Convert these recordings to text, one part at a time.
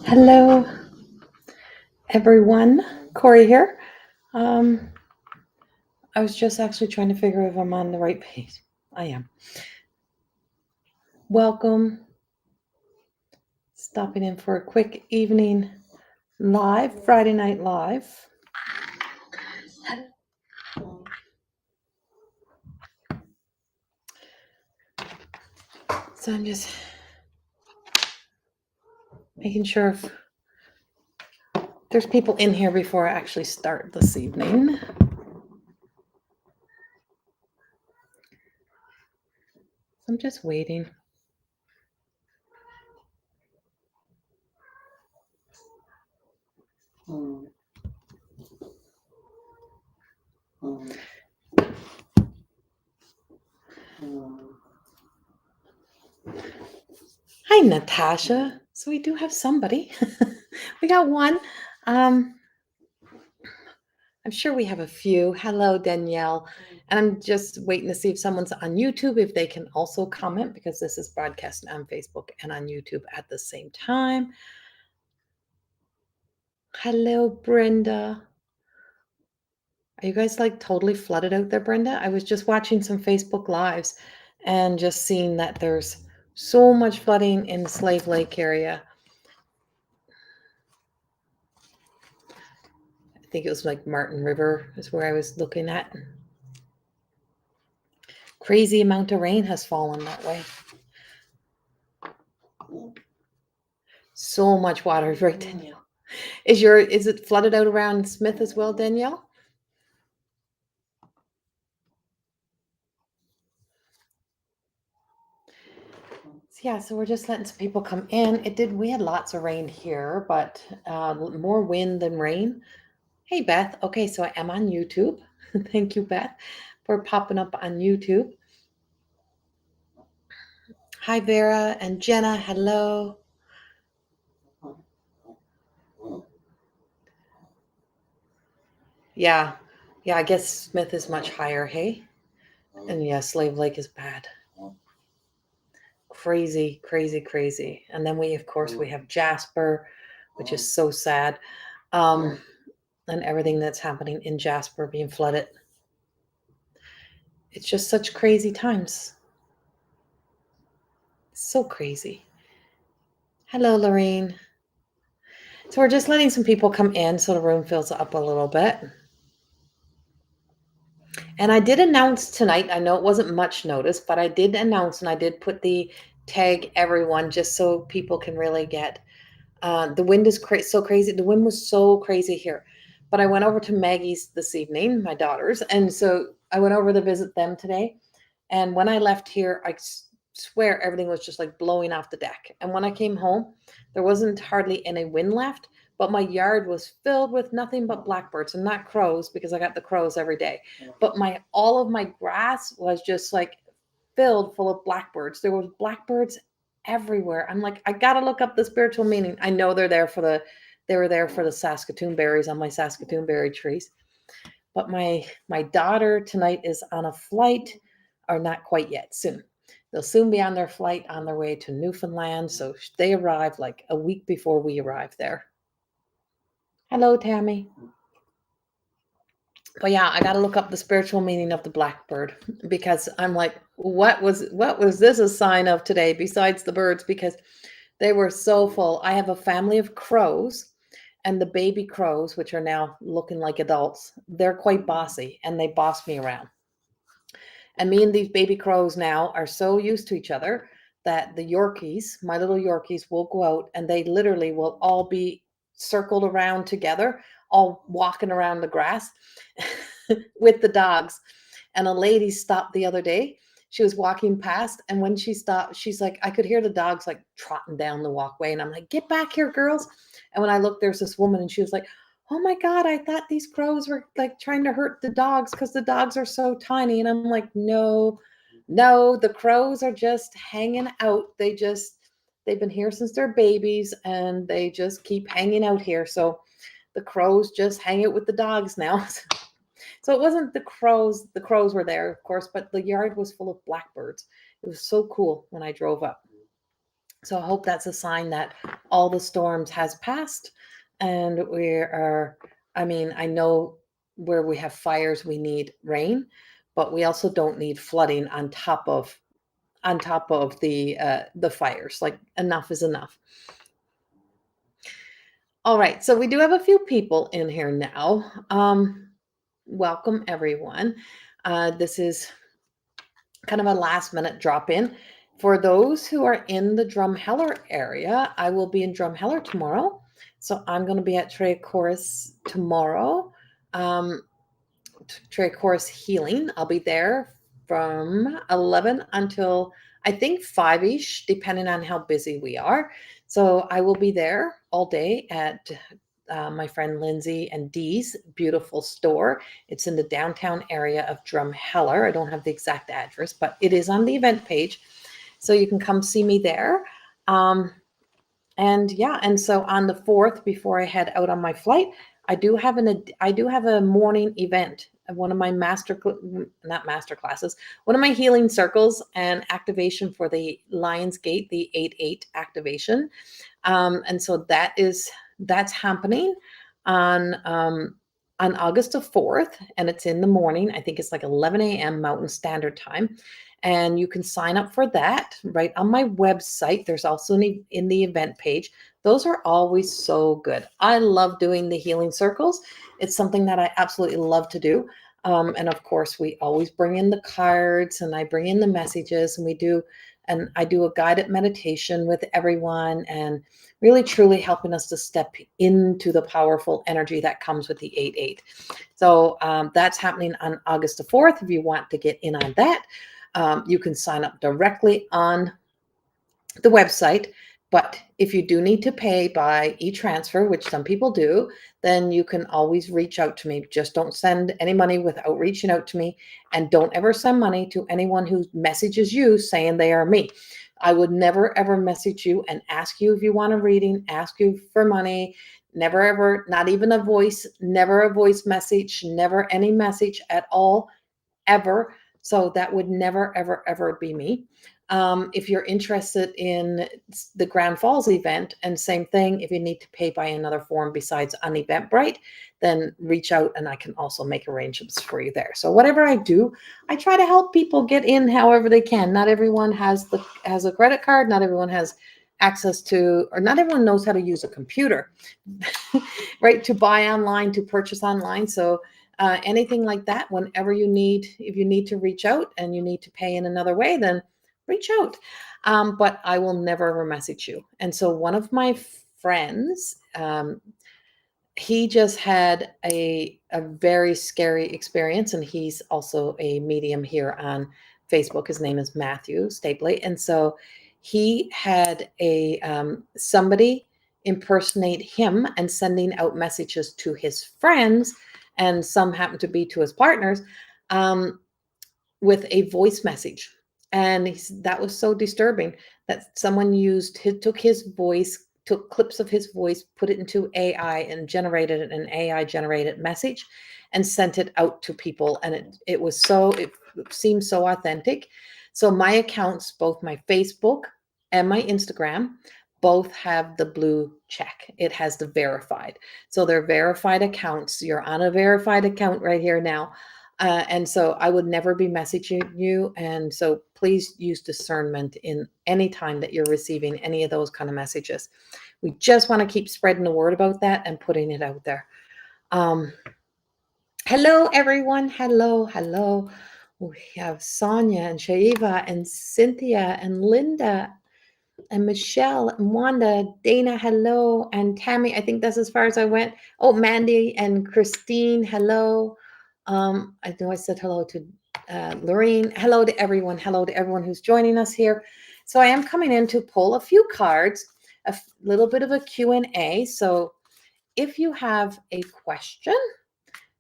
Hello, everyone. Corrie here. I was just actually trying to figure if I'm on the right page. I am. Welcome. Stopping in for a quick evening live, Friday night live. So I'm just making sure if there's people in here before I actually start this evening. I'm just waiting. Hi, Natasha. So we do have somebody. We got one. I'm sure we have a few. Hello, Danielle. And I'm just waiting to see if someone's on YouTube, if they can also comment, because this is broadcasting on Facebook and on YouTube at the same time. Hello, Brenda. Are you guys like totally flooded out there, Brenda? I was just watching some Facebook Lives and just seeing that there's so much flooding in the Slave Lake area. I think it was like Martin River is where I was looking at. Crazy amount of rain has fallen that way. So much water, right, Danielle? Is it flooded out around Smith as well, Danielle? Yeah, so we're just letting some people come in. We had lots of rain here, but more wind than rain. Hey, Beth. Okay, so I am on YouTube. Thank you, Beth, for popping up on YouTube. Hi, Vera and Jenna. Hello. Yeah, I guess Smith is much higher, hey? And yeah, Slave Lake is bad. Crazy, crazy, crazy. And then we have Jasper, which is so sad. And everything that's happening in Jasper being flooded. It's just such crazy times. So crazy. Hello, Lorraine. So we're just letting some people come in so the room fills up a little bit. And I did announce tonight, I know it wasn't much notice, but I did announce and I did put the tag everyone just so people can really get. The wind is so crazy. The wind was so crazy here. But I went over to Maggie's this evening, my daughters. And so I went over to visit them today. And when I left here, I swear everything was just like blowing off the deck. And when I came home, there wasn't hardly any wind left, but my yard was filled with nothing but blackbirds and not crows because I got the crows every day. But all of my grass was just like filled full of blackbirds. There was blackbirds everywhere. I'm like, I gotta look up the spiritual meaning. I know they were there for the Saskatoon berries on my Saskatoon berry trees. But my daughter tonight is on a flight, or not quite yet, soon. They'll soon be on their flight on their way to Newfoundland. So they arrive like a week before we arrive there. Hello, Tammy. But yeah, I got to look up the spiritual meaning of the blackbird because I'm like, what was this a sign of today besides the birds? Because they were so full. I have a family of crows, and the baby crows, which are now looking like adults, they're quite bossy and they boss me around. And me and these baby crows now are so used to each other that the Yorkies, my little Yorkies, will go out and they literally will all be circled around together, all walking around the grass with the dogs. And a lady stopped the other day. She was walking past, and when she stopped, she's like, I could hear the dogs like trotting down the walkway. And I'm like, get back here, girls. And when I looked, there's this woman, and she was like, oh my God, I thought these crows were like trying to hurt the dogs because the dogs are so tiny. And I'm like, no, the crows are just hanging out. They've been here since they're babies and they just keep hanging out here. So the crows just hang out with the dogs now. So it wasn't the crows. The crows were there, of course, but the yard was full of blackbirds. It was so cool when I drove up. So I hope that's a sign that all the storms has passed, and we are, I mean, I know where we have fires, we need rain, but we also don't need flooding on top of the fires. Like, enough is enough. All right, so we do have a few people in here now. Welcome everyone. This is kind of a last minute drop in. For those who are in the Drumheller area, I will be in Drumheller tomorrow. So I'm going to be at Trey Chorus tomorrow. Trey Chorus Healing. I'll be there from 11 until I think 5-ish, depending on how busy we are. So I will be there all day at my friend Lindsay and Dee's beautiful store. It's in the downtown area of Drumheller. I don't have the exact address, but it is on the event page. So you can come see me there. And yeah, and so on the 4th, before I head out on my flight, I do have a morning event. One of my not master classes, one of my healing circles and activation for the Lion's Gate, the 8/8 activation. And so that's happening on August the 4th, and it's in the morning. I think it's like 11 a.m. Mountain Standard Time. And you can sign up for that right on my website. There's also in the event page. Those are always so good. I love doing the healing circles. It's something that I absolutely love to do. And of course, we always bring in the cards, and I bring in the messages, and I do a guided meditation with everyone, and really truly helping us to step into the powerful energy that comes with the 8/8. So that's happening on August the 4th. If you want to get in on that, you can sign up directly on the website. But if you do need to pay by e-transfer, which some people do, then you can always reach out to me. Just don't send any money without reaching out to me. And don't ever send money to anyone who messages you saying they are me. I would never, ever message you and ask you if you want a reading, ask you for money. Never, ever, not even a voice, never a voice message, never any message at all, ever. So that would never, ever, ever be me. If you're interested in the Grand Falls event, and same thing, if you need to pay by another form besides on Eventbrite, then reach out and I can also make arrangements for you there. So whatever I do, I try to help people get in however they can. Not everyone has a credit card. Not everyone has access to, or not everyone knows how to use a computer, right? To buy online, to purchase online. So anything like that, whenever if you need to reach out and you need to pay in another way, then reach out. But I will never ever message you. And so one of my friends, he just had a very scary experience, and he's also a medium here on Facebook. His name is Matthew Stapley. And so he had somebody impersonate him and sending out messages to his friends, and some happened to be to his partners, with a voice message. And that was so disturbing that someone took his voice, took clips of his voice, put it into AI, and generated an AI generated message and sent it out to people. And it seemed so authentic. So my accounts, both my Facebook and my Instagram, both have the blue check. It has the verified. So they're verified accounts. You're on a verified account right here now. And so I would never be messaging you. And so please use discernment in any time that you're receiving any of those kind of messages. We just want to keep spreading the word about that and putting it out there. Hello, everyone. Hello. We have Sonia and Shaiva and Cynthia and Linda and Michelle and Wanda, Dana, hello, and Tammy. I think that's as far as I went. Oh, Mandy and Christine, hello. I know I said hello to Lorraine. Hello to everyone. Hello to everyone who's joining us here. So I am coming in to pull a few cards, a little bit of a Q&A. So if you have a question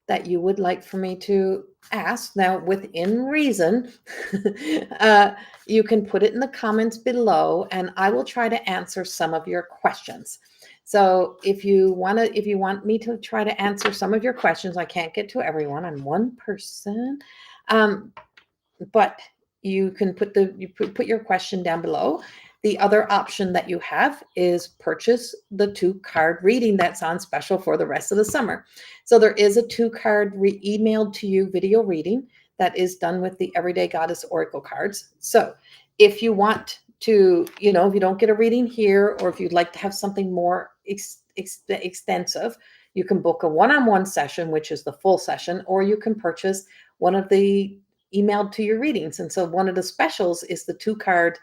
that you would like for me to ask, now within reason, you can put it in the comments below, and I will try to answer some of your questions. So if you want me to try to answer some of your questions, I can't get to everyone. I'm one person, but you can put your question down below, The other option that you have is purchase the 2-card reading that's on special for the rest of the summer. So there is a 2-card emailed to you video reading that is done with the Everyday Goddess Oracle cards. So if you want to, if you don't get a reading here, or if you'd like to have something more extensive, you can book a one-on-one session, which is the full session, or you can purchase one of the emailed to your readings. And so one of the specials is the 2-card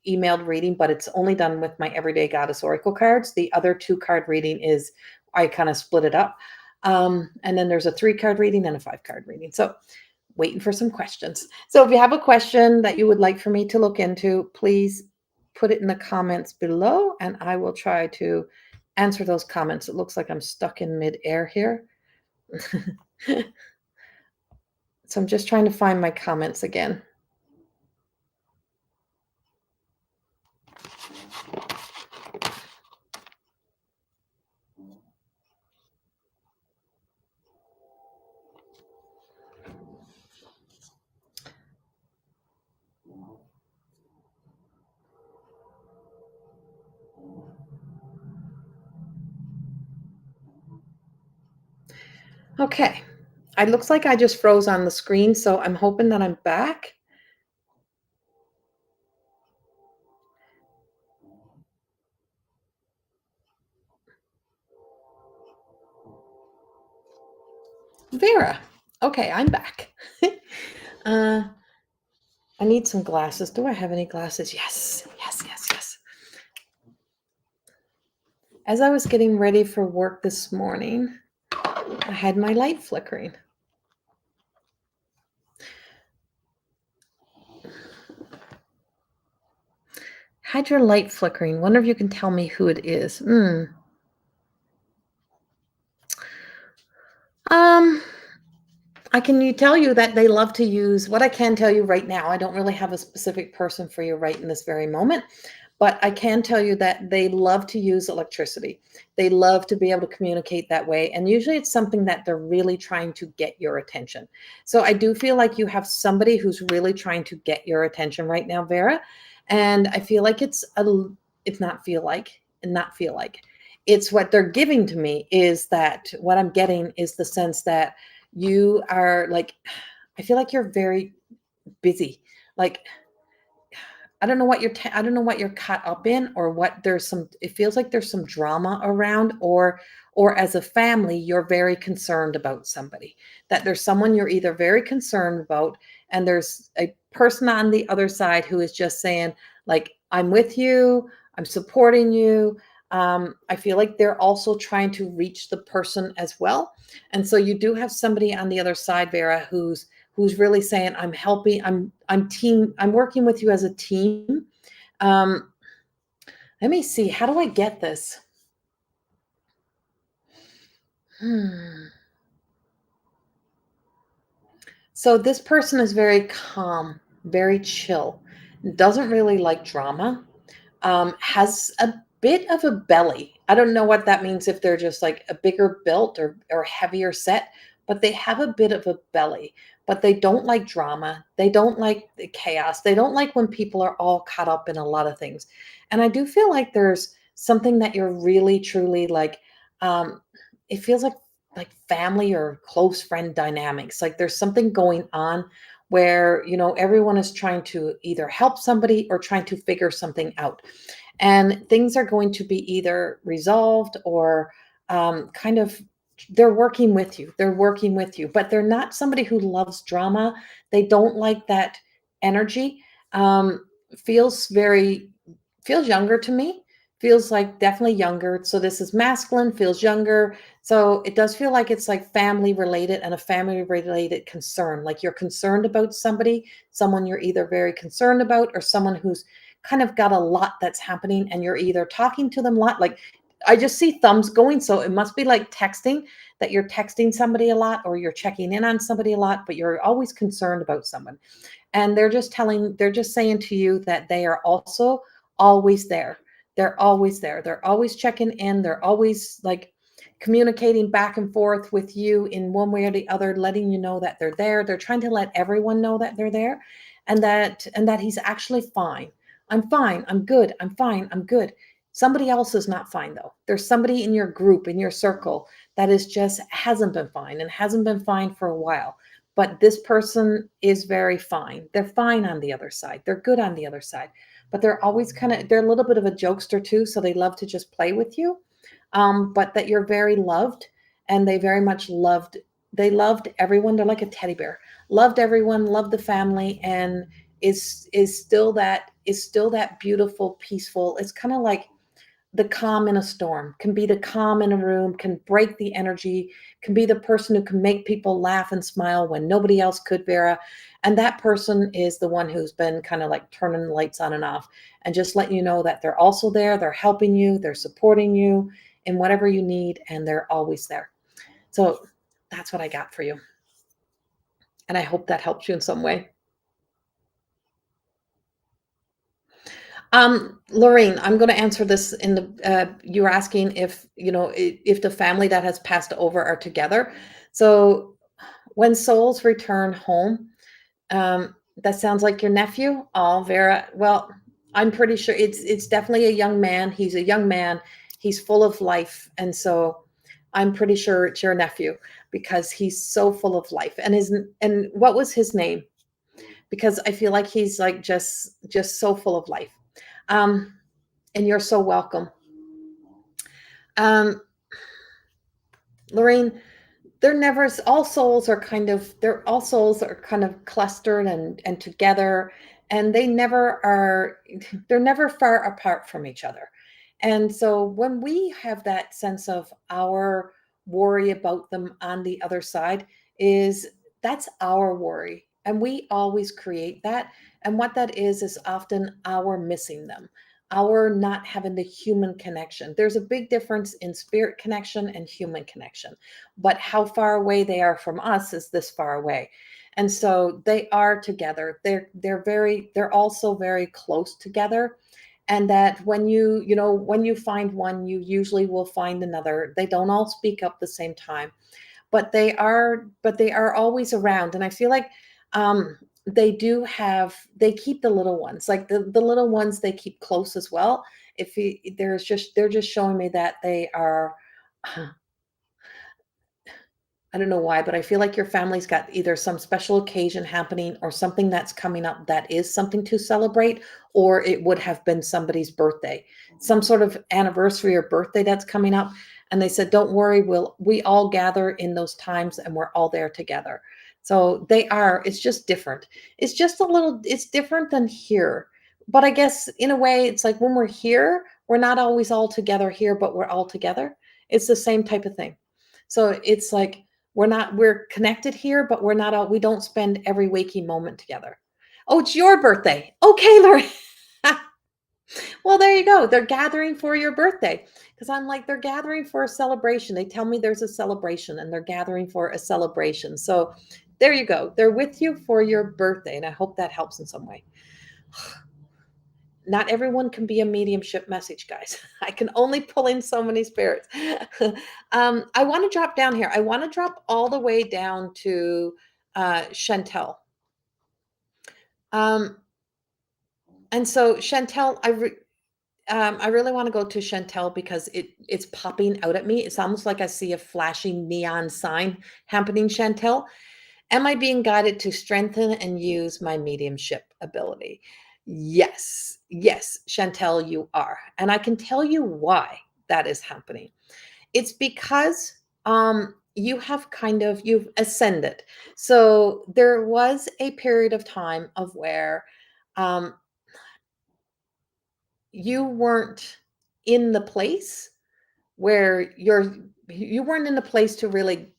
emailed reading, but it's only done with my Everyday Goddess Oracle cards. The other 2-card reading is, I kind of split it up. And then there's a 3-card reading and a 5-card reading. So waiting for some questions. So if you have a question that you would like for me to look into, please put it in the comments below and I will try to answer those comments. It looks like I'm stuck in mid-air here. So I'm just trying to find my comments again. Okay, it looks like I just froze on the screen, so I'm hoping that I'm back. Vera, okay, I'm back. I need some glasses. Do I have any glasses? Yes. As I was getting ready for work this morning, I had my light flickering. Had your light flickering. Wonder if you can tell me who it is. I can tell you that they love to use, what I can tell you right now, I don't really have a specific person for you right in this very moment, but I can tell you that they love to use electricity. They love to be able to communicate that way. And usually it's something that they're really trying to get your attention. So I do feel like you have somebody who's really trying to get your attention right now, Vera. And I feel like it's not feel like. It's what they're giving to me is that what I'm getting is the sense that you are like, I feel like you're very busy. Like, I don't know what I don't know what you're caught up in, or what it feels like there's some drama around, or as a family, you're very concerned about somebody, that there's someone you're either very concerned about, and there's a person on the other side who is just saying, like, I'm with you, I'm supporting you. I feel like they're also trying to reach the person as well. And so you do have somebody on the other side, Vera, who's really saying, I'm helping, I'm working with you as a team. Let me see, how do I get this? So this person is very calm, very chill, doesn't really like drama, has a bit of a belly. I don't know what that means, if they're just like a bigger built or heavier set, but they have a bit of a belly. But they don't like drama. They don't like the chaos. They don't like when people are all caught up in a lot of things. And I do feel like there's something that you're really, truly like, it feels like family or close friend dynamics. Like there's something going on where, everyone is trying to either help somebody or trying to figure something out. And things are going to be either resolved or kind of, they're working with you. But they're not somebody who loves drama. They don't like that energy. Feels younger to me. Feels like definitely younger. So this is masculine, feels younger. So it does feel like it's like family related, and a family related concern. Like you're concerned about someone you're either very concerned about, or someone who's kind of got a lot that's happening, and you're either talking to them a lot. Like I just see thumbs going. So it must be like texting, that you're texting somebody a lot, or you're checking in on somebody a lot, but you're always concerned about someone. And they're just saying to you that they are also always there. They're always there. They're always checking in. They're always like communicating back and forth with you in one way or the other, letting you know that they're there. They're trying to let everyone know that they're there, and that he's actually fine. I'm fine. I'm good. I'm fine. I'm good. Somebody else is not fine though. There's somebody in your group, in your circle that is just hasn't been fine and hasn't been fine for a while. But this person is very fine. They're fine on the other side. They're good on the other side. But they're always they're a little bit of a jokester too. So they love to just play with you. But that you're very loved and they very much they loved everyone. They're like a teddy bear, loved everyone, loved the family, and is still that beautiful, peaceful. It's kind of like the calm in a storm, can be the calm in a room, can break the energy, can be the person who can make people laugh and smile when nobody else could, Vera. And that person is the one who's been kind of like turning the lights on and off and just letting you know that they're also there, they're helping you, they're supporting you in whatever you need, and they're always there. So that's what I got for you. And I hope that helps you in some way. Lorraine, I'm going to answer this in the, you were asking if, if the family that has passed over are together. So when souls return home, that sounds like your nephew. Oh, Vera. Well, I'm pretty sure it's definitely a young man. He's a young man. He's full of life. And so I'm pretty sure it's your nephew because he's so full of life. And what was his name? Because I feel like he's like just so full of life. Um, and you're so welcome. Um, Lorraine, they're never all souls are kind of clustered and together, and they're never far apart from each other. And so when we have that sense of our worry about them on the other side, is that's our worry, and we always create that. And what that is often our missing them, our not having the human connection. There's a big difference in spirit connection and human connection, but how far away they are from us is this far away. And so they are together. They're also very close together. And that when you find one, you usually will find another. They don't all speak up the same time, but they are always around. And I feel like they keep the little ones, like the little ones, they keep close as well. They're just showing me that they are, I don't know why, but I feel like your family's got either some special occasion happening or something that's coming up that is something to celebrate, or it would have been somebody's birthday, some sort of anniversary or birthday that's coming up. And they said, don't worry, we all gather in those times and we're all there together. So it's just different. It's different than here. But I guess in a way, it's like when we're here, we're not always all together here, but we're all together. It's the same type of thing. So it's like, we're connected here, but we don't spend every waking moment together. Oh, it's your birthday. Okay, Lori. Well, there you go. They're gathering for your birthday. Because I'm like, they're gathering for a celebration. They tell me there's a celebration and they're gathering for a celebration. So there you go. They're with you for your birthday. And I hope that helps in some way. Not everyone can be a mediumship message, guys. I can only pull in so many spirits. I want to drop down here. I want to drop all the way down to Chantel. Um, and so Chantel, I really want to go to Chantel because it's popping out at me. It's almost like I see a flashing neon sign happening, Chantel. Am I being guided to strengthen and use my mediumship ability? Yes, yes, Chantel, you are. And I can tell you why that is happening. It's because you've ascended. So there was a period of time of where um, you weren't in the place where you weren't in a place to really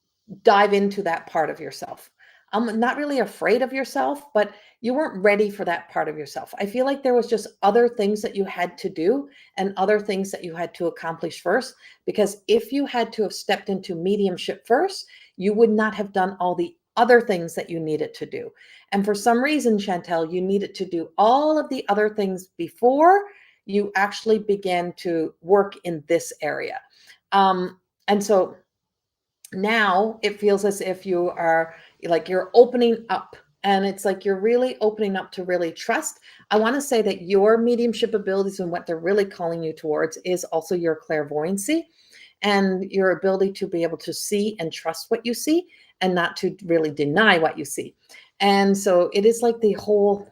dive into that part of yourself. I'm not really afraid of yourself, but you weren't ready for that part of yourself. I feel like there was just other things that you had to do and other things that you had to accomplish first. Because if you had to have stepped into mediumship first, you would not have done all the other things that you needed to do. And for some reason, Chantel, you needed to do all of the other things before you actually began to work in this area. And so now it feels as if you are like you're opening up And it's like you're really opening up to really trust. I want to say that your mediumship abilities and what they're really calling you towards is also your clairvoyancy and your ability to be able to see and trust what you see and not to really deny what you see. And so it is like the whole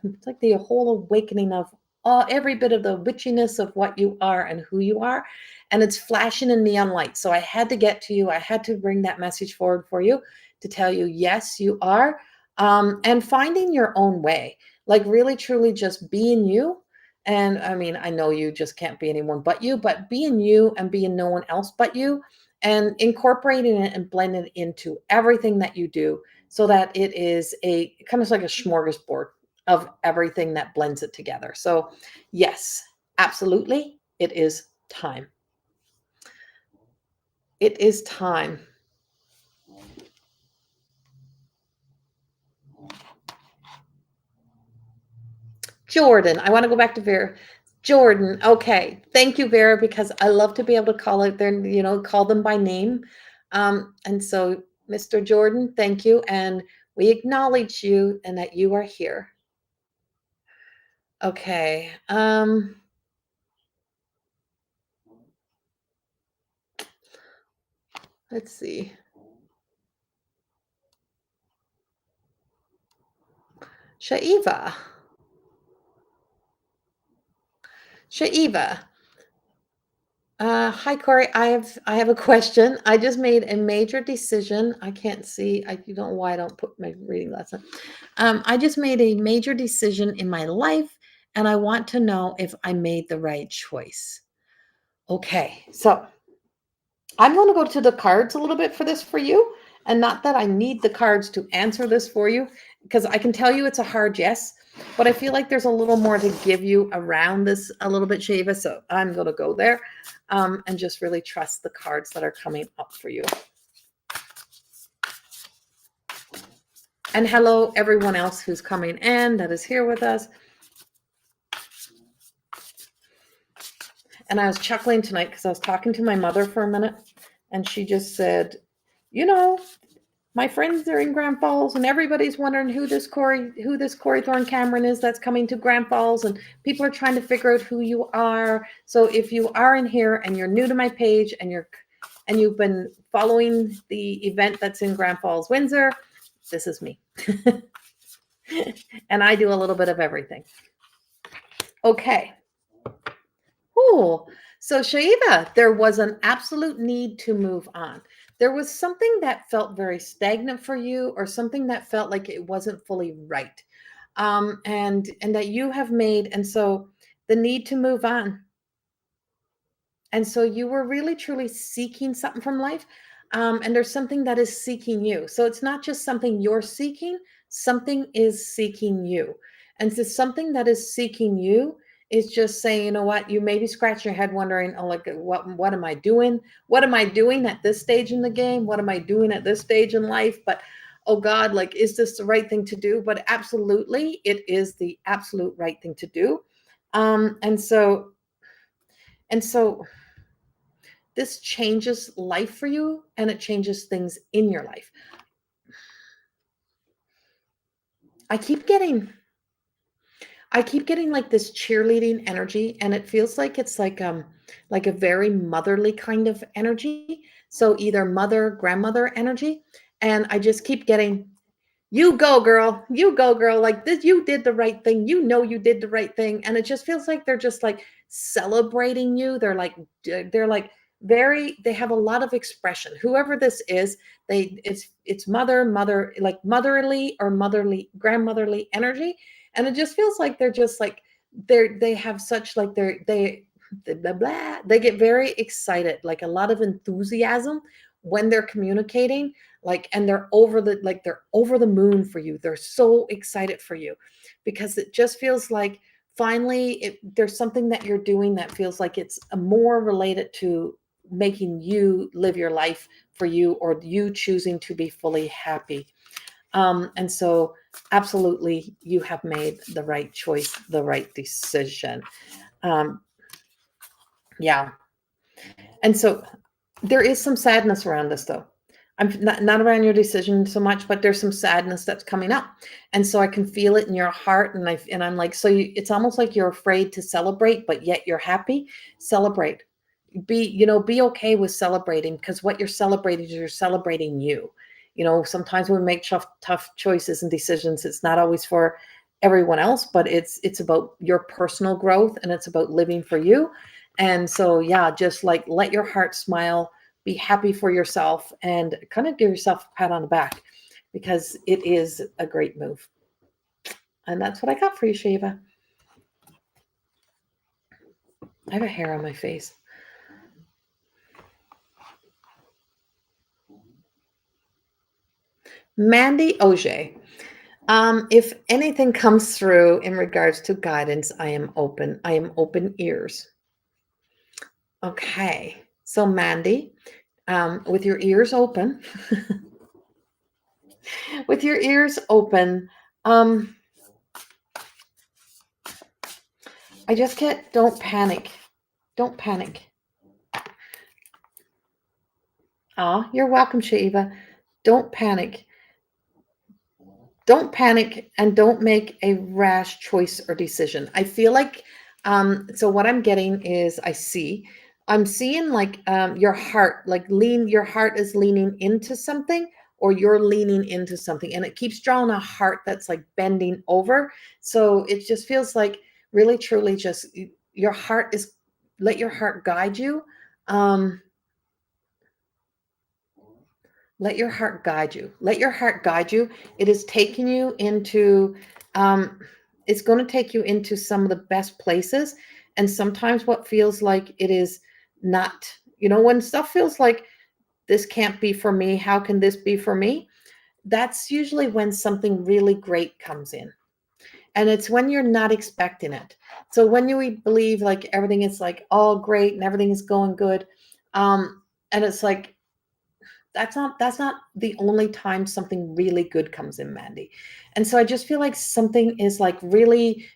awakening of every bit of the witchiness of what you are and who you are. And it's flashing in neon light. So I had to get to you. I had to bring that message forward for you to tell you, yes, you are. And finding your own way, like really, truly just being you. And I mean, I know you just can't be anyone but you, but being you and being no one else but you and incorporating it and blending it into everything that you do so that it is a kind of like a smorgasbord of everything that blends it together. So, yes, absolutely, it is time. It is time. Jordan, I want to go back to Vera. Jordan, okay. Thank you, Vera, because I love to be able to call out there, call them by name. And so, Mr. Jordan, thank you. And we acknowledge you and that you are here. Okay. Let's see. Shaiva. Shaiva. Hi Corey. I have a question. I just made a major decision. I can't see. You don't know why I don't put my reading glasses on. I just made a major decision in my life, and I want to know if I made the right choice. Okay, so I'm going to go to the cards a little bit for this for you, and not that I need the cards to answer this for you, because I can tell you it's a hard yes, but I feel like there's a little more to give you around this a little bit, Shava. So I'm going to go there and just really trust the cards that are coming up for you. And hello, everyone else who's coming in that is here with us. And I was chuckling tonight because I was talking to my mother for a minute, and she just said, my friends are in Grand Falls, and everybody's wondering who this Corrie Thorne-Cameron is that's coming to Grand Falls, and people are trying to figure out who you are. So if you are in here and you're new to my page and you've been following the event that's in Grand Falls, Windsor, this is me. And I do a little bit of everything. Okay. Cool. So Shaiva, there was an absolute need to move on. There was something that felt very stagnant for you, or something that felt like it wasn't fully right. And that you have made, and so the need to move on. And so you were really truly seeking something from life. And there's something that is seeking you. So it's not just something you're seeking, something is seeking you. And so something that is seeking you is just saying, you know what, you may be scratching your head wondering, oh, like, what am I doing? What am I doing at this stage in the game? What am I doing at this stage in life? But oh God, like, is this the right thing to do? But absolutely, it is the absolute right thing to do. And so this changes life for you, and it changes things in your life. I keep getting like this cheerleading energy, and it feels like it's like a very motherly kind of energy. So either mother, grandmother energy. And I just keep getting, you go girl, like this, you did the right thing, you did the right thing. And it just feels like they're just like celebrating you. They're like they have a lot of expression, whoever this is. It's mother, like motherly or motherly, grandmotherly energy. And it just feels like they're just like they have such like blah, blah, they get very excited, like a lot of enthusiasm when they're communicating, like, and they're over the moon for you. They're so excited for you, because it just feels like finally there's something that you're doing that feels like it's more related to making you live your life for you, or you choosing to be fully happy. And so absolutely, you have made the right choice, the right decision. Yeah. And so there is some sadness around this, though. I'm not around your decision so much, but there's some sadness that's coming up. And so I can feel it in your heart. And I'm like, so it's almost like you're afraid to celebrate, but yet you're happy. Celebrate. Be okay with celebrating, because what you're celebrating is you're celebrating you. Sometimes when we make tough choices and decisions, it's not always for everyone else, but it's about your personal growth, and it's about living for you. And so, yeah, just like let your heart smile, be happy for yourself, and kind of give yourself a pat on the back, because it is a great move. And that's what I got for you, Shiva. I have a hair on my face. Mandy Auger. If anything comes through in regards to guidance, I am open. I am open ears. Okay. So, Mandy, with your ears open, with your ears open, I just can't, don't panic. Don't panic. You're welcome, Shiva. Don't panic. Don't panic, and don't make a rash choice or decision. I feel like, so what I'm getting is I'm seeing like your heart, like your heart is leaning into something, or you're leaning into something, and it keeps drawing a heart that's like bending over. So it just feels like really, truly just your heart is, let your heart guide you. Um, Let your heart guide you. Let your heart guide you. It is taking you into, um, it's going to take you into some of the best places. And sometimes what feels like it is not, when stuff feels like this can't be for me, how can this be for me? That's usually when something really great comes in. And it's when you're not expecting it. So when you believe like everything is like all great and everything is going good, and it's like, that's not the only time something really good comes in, Mandy. And so I just feel like something is like really,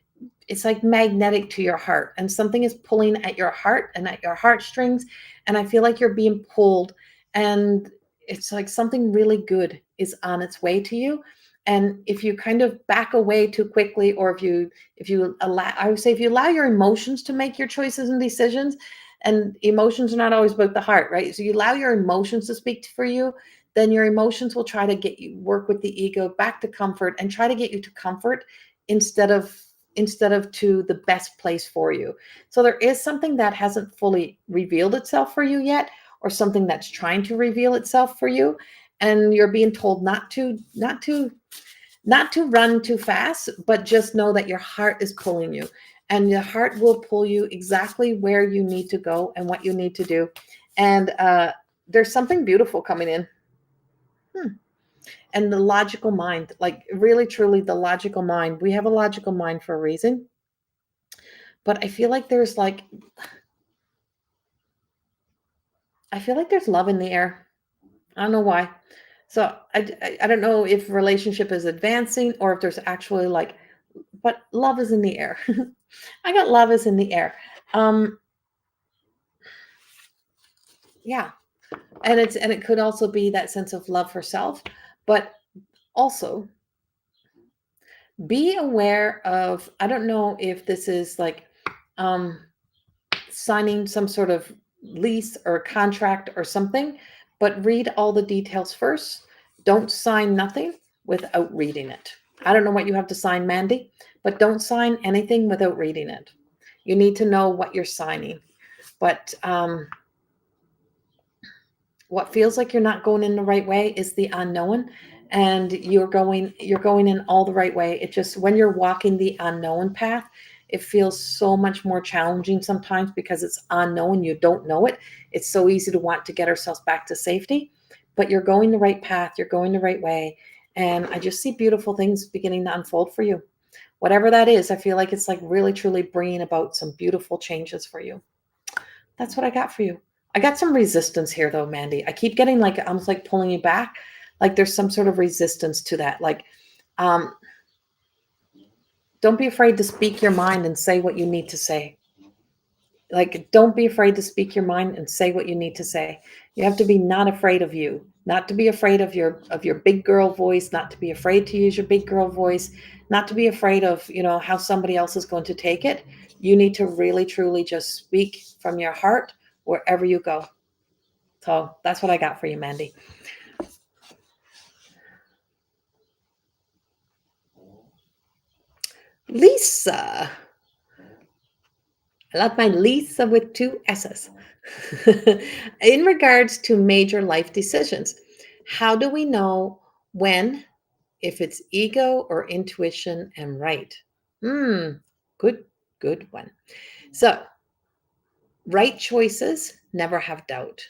it's like magnetic to your heart, and something is pulling at your heart and at your heartstrings. And I feel like you're being pulled, and it's like something really good is on its way to you. And if you kind of back away too quickly, or if you allow, I would say, if you allow your emotions to make your choices and decisions, and emotions are not always about the heart, right? So you allow your emotions to speak for you, then your emotions will try to get you, work with the ego back to comfort, and try to get you to comfort instead of to the best place for you. So there is something that hasn't fully revealed itself for you yet, or something that's trying to reveal itself for you, and you're being told not to run too fast, but just know that your heart is pulling you, and your heart will pull you exactly where you need to go and what you need to do. And there's something beautiful coming in. And the logical mind, like really, truly the logical mind. We have a logical mind for a reason. But I feel like there's love in the air. I don't know why. So I don't know if relationship is advancing, or if there's actually like, but love is in the air. I got love is in the air. Um, yeah. And it could also be that sense of love for self, but also be aware of, I don't know if this is like um signing some sort of lease or contract or something, but read all the details first. Don't sign nothing without reading it. I don't know what you have to sign, Mandy, but don't sign anything without reading it. You need to know what you're signing. But what feels like you're not going in the right way is the unknown, and you're going in all the right way. It just, when you're walking the unknown path, it feels so much more challenging sometimes, because it's unknown, you don't know it. It's so easy to want to get ourselves back to safety, but you're going the right path, you're going the right way. And I just see beautiful things beginning to unfold for you. Whatever that is, I feel like it's like really truly bringing about some beautiful changes for you. That's what I got for you. I got some resistance here though, Mandy. I keep getting like almost like pulling you back. Like there's some sort of resistance to that. Like, um, don't be afraid to speak your mind and say what you need to say. Like, don't be afraid to speak your mind and say what you need to say. You have to be not afraid of you. Not to be afraid of your big girl voice, not to be afraid to use your big girl voice, not to be afraid of, how somebody else is going to take it. You need to really truly just speak from your heart wherever you go. So that's what I got for you, Mandy. Lisa. I love my Lisa with two S's. In regards to major life decisions, how do we know when, if it's ego or intuition, and right? Good, good one. So, right choices never have doubt.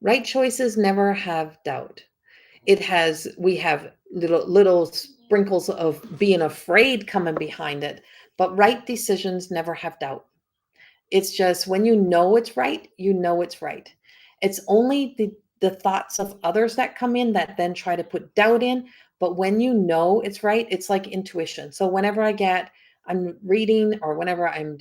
Right choices never have doubt. We have little sprinkles of being afraid coming behind it, but right decisions never have doubt. It's just when you know it's right, you know it's right. It's only the thoughts of others that come in that then try to put doubt in. But when you know it's right, it's like intuition. So whenever I'm reading, or whenever I'm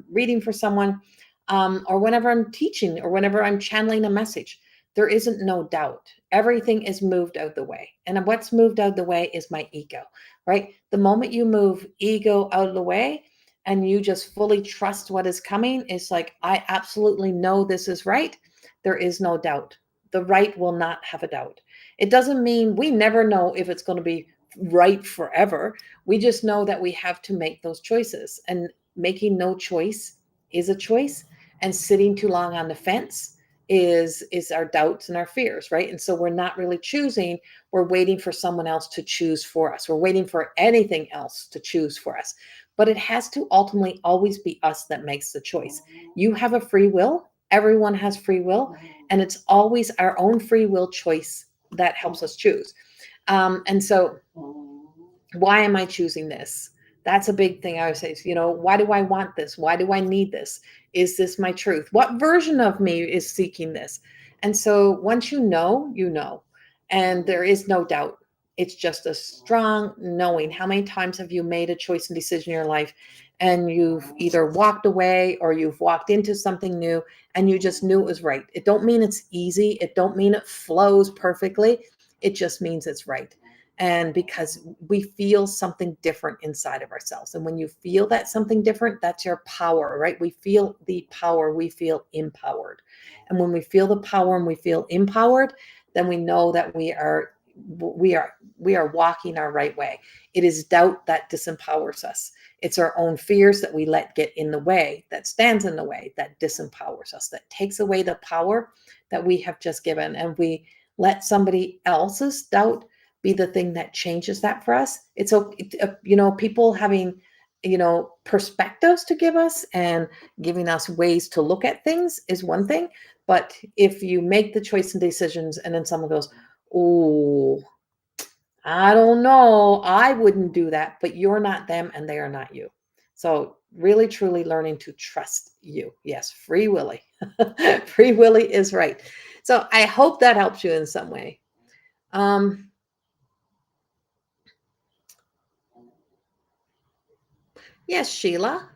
reading for someone, or whenever I'm teaching, or whenever I'm channeling a message, there isn't no doubt. Everything is moved out the way. And what's moved out the way is my ego, right? The moment you move ego out of the way, and you just fully trust what is coming, it's like, I absolutely know this is right. There is no doubt. The right will not have a doubt. It doesn't mean we never know if it's going to be right forever. We just know that we have to make those choices, and making no choice is a choice, and sitting too long on the fence is our doubts and our fears, right? And so we're not really choosing. We're waiting for someone else to choose for us. We're waiting for anything else to choose for us. But it has to ultimately always be us that makes the choice. You have a free will. Everyone has free will. And it's always our own free will choice that helps us choose. And so, why am I choosing this? That's a big thing I would say. Why do I want this? Why do I need this? Is this my truth? What version of me is seeking this? And so once you know, you know, and there is no doubt. It's just a strong knowing. How many times have you made a choice and decision in your life, and you've either walked away or you've walked into something new, and you just knew it was right? It don't mean it's easy. It don't mean it flows perfectly. It just means it's right. And because we feel something different inside of ourselves, and when you feel that something different, that's your power, right? We feel the power, we feel empowered. And when we feel the power and we feel empowered, then we know that we are walking our right way. It is doubt that disempowers us. It's our own fears that we let get in the way, that stands in the way, that disempowers us, that takes away the power that we have just given. And we let somebody else's doubt be the thing that changes that for us. It's people having perspectives to give us, and giving us ways to look at things is one thing. But if you make the choice and decisions, and then someone goes, oh, I don't know, I wouldn't do that, but you're not them and they are not you. So really truly learning to trust you. Yes, free willy. Free willy is right. So I hope that helps you in some way. Yes, Sheila.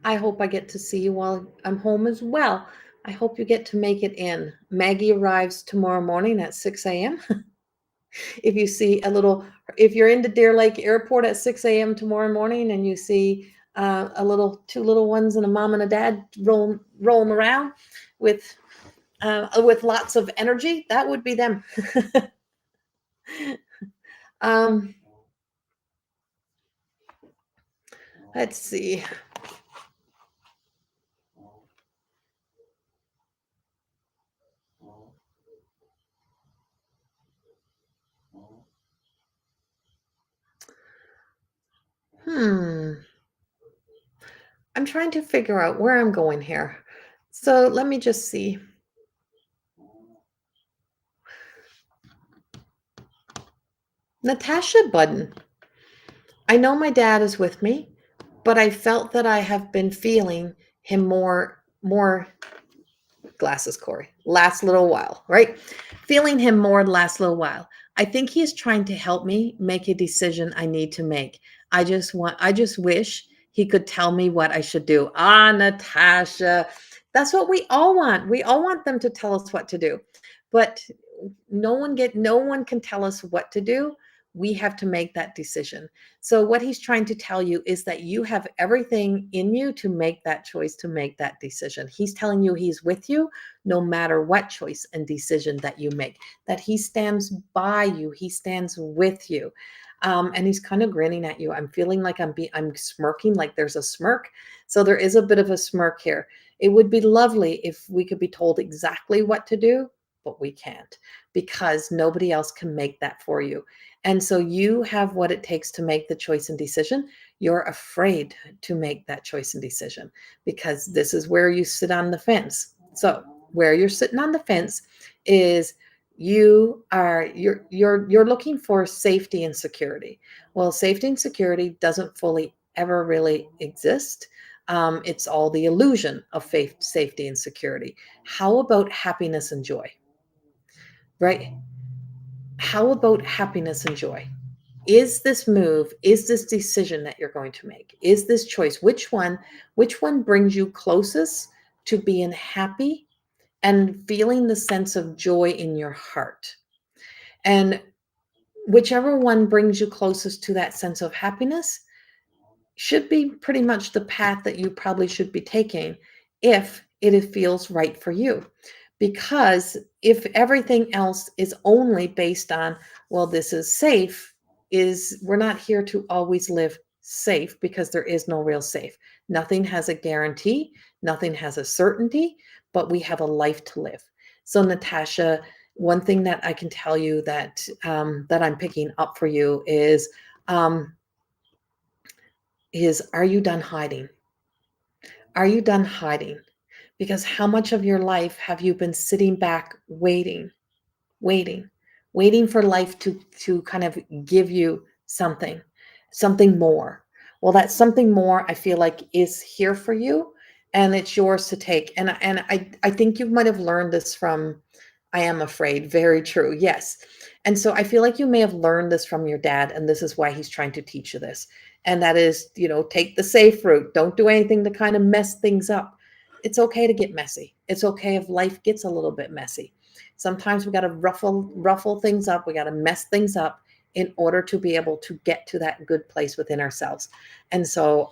I hope I get to see you while I'm home as well. I hope you get to make it in. Maggie arrives tomorrow morning at 6 a.m. If you see if you're into Deer Lake Airport at 6 a.m. tomorrow morning, and you see two little ones and a mom and a dad rolling around with lots of energy, that would be them. um, let's see. I'm trying to figure out where I'm going here. So let me just see. Natasha Budden. I know my dad is with me, but I felt that I have been feeling him more glasses, Corey, last little while, right? Feeling him more last little while. I think he is trying to help me make a decision I need to make. I just wish he could tell me what I should do. Ah, Natasha, That's what we all want. We all want them to tell us what to do. But no one can tell us what to do. We have to make that decision. So what he's trying to tell you is that you have everything in you to make that choice, to make that decision. He's telling you he's with you no matter what choice and decision that you make, that he stands by you, he stands with you. And he's kind of grinning at you. I'm feeling like I'm smirking, like there's a smirk. So there is a bit of a smirk here. It would be lovely if we could be told exactly what to do, but we can't, because nobody else can make that for you. And so you have what it takes to make the choice and decision. You're afraid to make that choice and decision because this is where you sit on the fence. So where you're sitting on the fence is you're looking for safety and security. Well, safety and security doesn't fully ever really exist. It's all the illusion of faith, safety, and security. How about happiness and joy? Right? How about happiness and joy? Is this move, is this decision that you're going to make? Is this choice? Which one brings you closest to being happy and feeling the sense of joy in your heart? And whichever one brings you closest to that sense of happiness should be pretty much the path that you probably should be taking if it feels right for you. Because if everything else is only based on, well, this is safe, is we're not here to always live safe because there is no real safe. Nothing has a guarantee, nothing has a certainty, but we have a life to live. So Natasha, one thing that I can tell you that I'm picking up for you um, is, are you done hiding? Are you done hiding? Because how much of your life have you been sitting back waiting, waiting for life to kind of give you something more? Well, that something more I feel like is here for you, and it's yours to take. And I think you might have learned this from I am afraid. Very true. Yes. And so I feel like you may have learned this from your dad, and this is why he's trying to teach you this. And that is, take the safe route. Don't do anything to kind of mess things up. It's okay to get messy. It's okay if life gets a little bit messy. Sometimes we got to ruffle things up. We got to mess things up in order to be able to get to that good place within ourselves. And so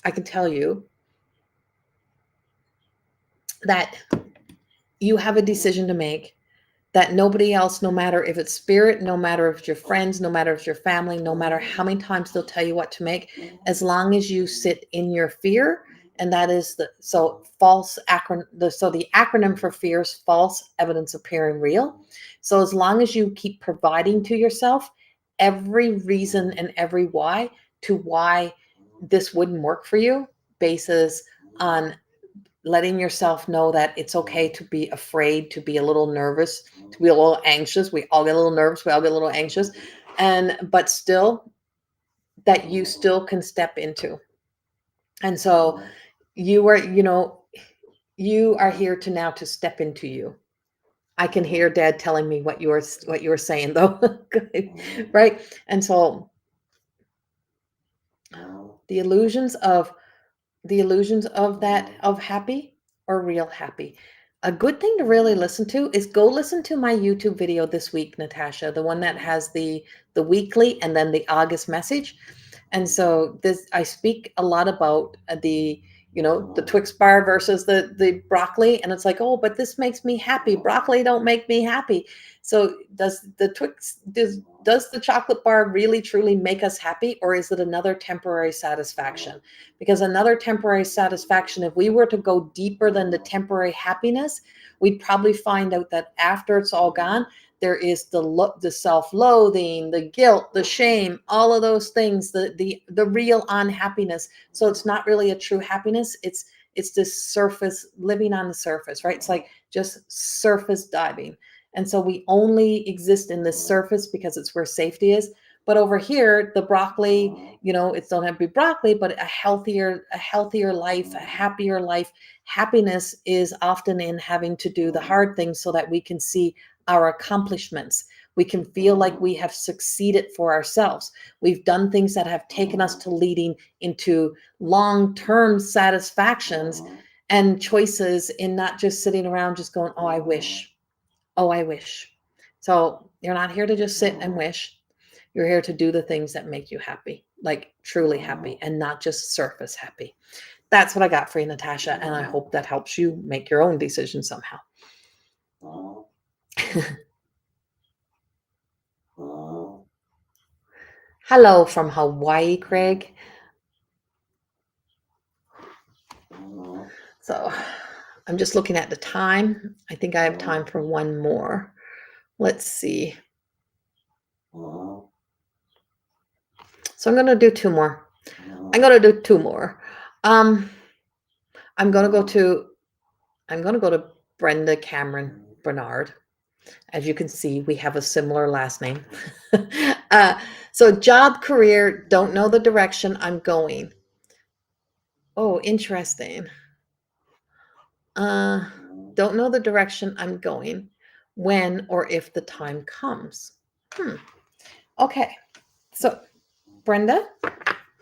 I can tell you that you have a decision to make that nobody else, no matter if it's spirit, no matter if it's your friends, no matter if it's your family, no matter how many times they'll tell you what to make, as long as you sit in your fear. And that is the acronym for fear is false evidence appearing real. So as long as you keep providing to yourself every reason and every why this wouldn't work for you, basis on letting yourself know that it's okay to be afraid, to be a little nervous, to be a little anxious. We all get a little nervous, we all get a little anxious, but still that you still can step into. And so you are here to now to step into you. I can hear Dad telling me what you're saying though. Right? And so the illusions of of happy or real happy. A good thing to really listen to is go listen to my YouTube video this week, Natasha, the one that has the weekly and then the August message. And so this I speak a lot about the Twix bar versus the broccoli, and it's like, oh, but this makes me happy. Broccoli don't make me happy. So does the chocolate bar really truly make us happy, or is it another temporary satisfaction? Because another temporary satisfaction, if we were to go deeper than the temporary happiness, we'd probably find out that after it's all gone, there is the self-loathing, the guilt, the shame, all of those things, the real unhappiness. So it's not really a true happiness. It's this surface, living on the surface, right? It's like just surface diving. And so we only exist in this surface because it's where safety is. But over here, the broccoli, it don't have to be broccoli, but a healthier life, a happier life. Happiness is often in having to do the hard things so that we can see our accomplishments. We can feel like we have succeeded for ourselves. We've done things that have taken us to leading into long-term satisfactions. and choices in not just sitting around just going, oh, I wish. Oh, I wish. So you're not here to just sit and wish. You're here to do the things that make you happy, like truly happy, and not just surface happy. That's what I got for you, Natasha. And I hope that helps you make your own decision somehow. Hello from Hawaii, Craig. So I'm just looking at the time. I think I have time for one more. Let's see. So I'm going to do two more. I'm going to do two more. I'm going to go to Brenda Cameron Bernard. As you can see, we have a similar last name. So job, career, don't know the direction I'm going. Oh, interesting. Don't know the direction I'm going, when or if the time comes. Okay. So Brenda,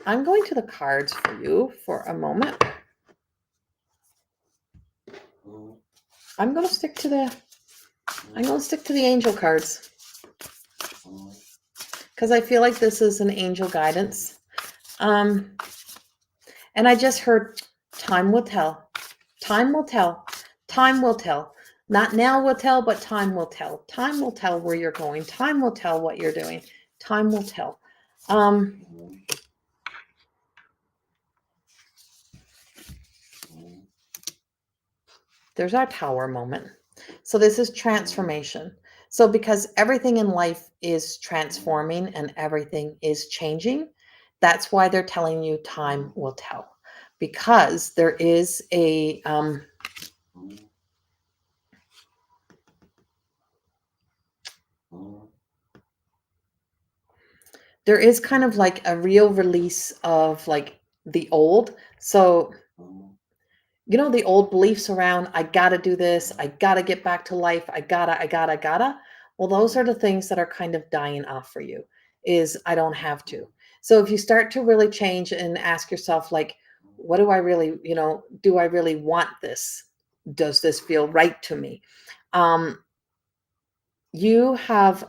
I'm going to the cards for you for a moment. I'm going to stick to the angel cards, because I feel like this is an angel guidance. And I just heard time will tell. Time will tell. Time will tell. Not now will tell, but time will tell. Time will tell where you're going. Time will tell what you're doing. Time will tell. There's our tower moment. So this is transformation. So because everything in life is transforming and everything is changing, that's why they're telling you time will tell. Because there is a there is kind of like a real release of like the old. So you know, the old beliefs around, I gotta do this, I gotta get back to life, I gotta. Well, those are the things that are kind of dying off for you, is I don't have to. So if you start to really change and ask yourself, like, what do I really, do I really want this? Does this feel right to me? You have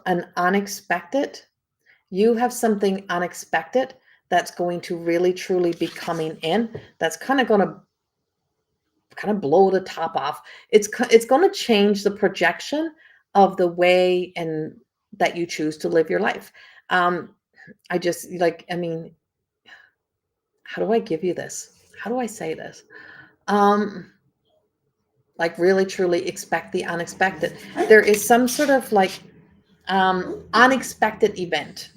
something unexpected that's going to really truly be coming in, that's kind of going to blow the top off. It's going to change the projection of the way and that you choose to live your life. I just how do I give you this? How do I say this? Like really truly expect the unexpected. There is some sort of like unexpected event.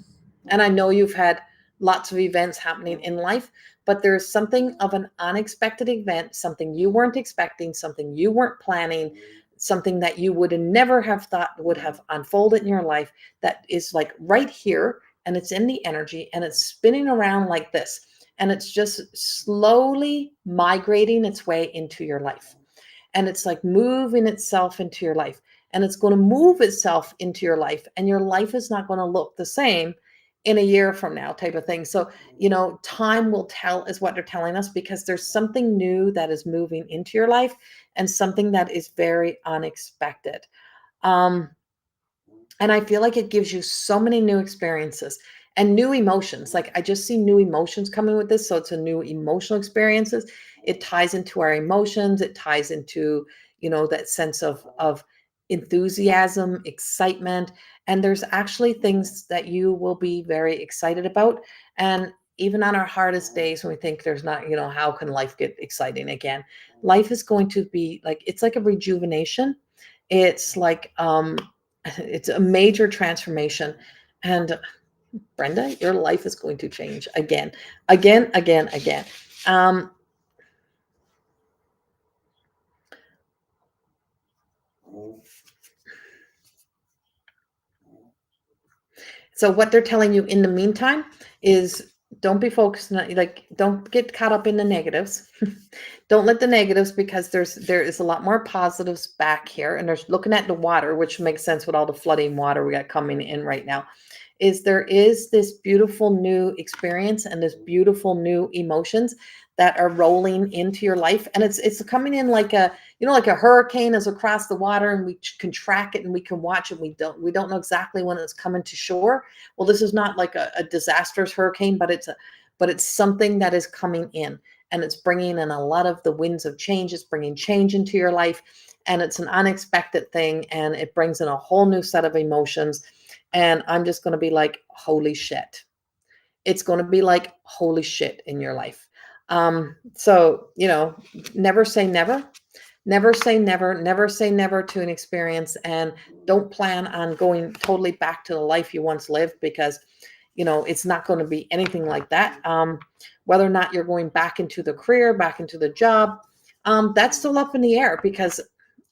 And I know you've had lots of events happening in life, but there's something of an unexpected event, something you weren't expecting, something you weren't planning, something that you would never have thought would have unfolded in your life, that is like right here, and it's in the energy, and it's spinning around like this, and it's just slowly migrating its way into your life. And it's like moving itself into your life, and it's going to move itself into your life, and your life is not going to look the same in a year from now, type of thing. So, time will tell is what they're telling us, because there's something new that is moving into your life, and something that is very unexpected. And I feel like it gives you so many new experiences and new emotions. Like I just see new emotions coming with this. So it's a new emotional experiences. It ties into our emotions. It ties into, that sense of enthusiasm, excitement. And there's actually things that you will be very excited about. And even on our hardest days, when we think there's not, how can life get exciting again? Life is going to be like, it's like a rejuvenation. It's like, it's a major transformation. And Brenda, your life is going to change again. So what they're telling you in the meantime is, don't be focused on, like, don't get caught up in the negatives. Don't let the negatives, because there is a lot more positives back here. And there's looking at the water, which makes sense with all the flooding water we got coming in right now. There is this beautiful new experience and this beautiful new emotions that are rolling into your life, and it's coming in like a, like a hurricane is across the water, and we can track it and we can watch it. We don't know exactly when it's coming to shore. Well, this is not like a disastrous hurricane, but it's something that is coming in, and it's bringing in a lot of the winds of change. It's bringing change into your life, and it's an unexpected thing, and it brings in a whole new set of emotions. And I'm just going to be like, holy shit. It's going to be like, holy shit in your life. So, never say never. Never say never. Never say never to an experience. And don't plan on going totally back to the life you once lived, because, it's not going to be anything like that. Whether or not you're going back into the career, back into the job, that's still up in the air, because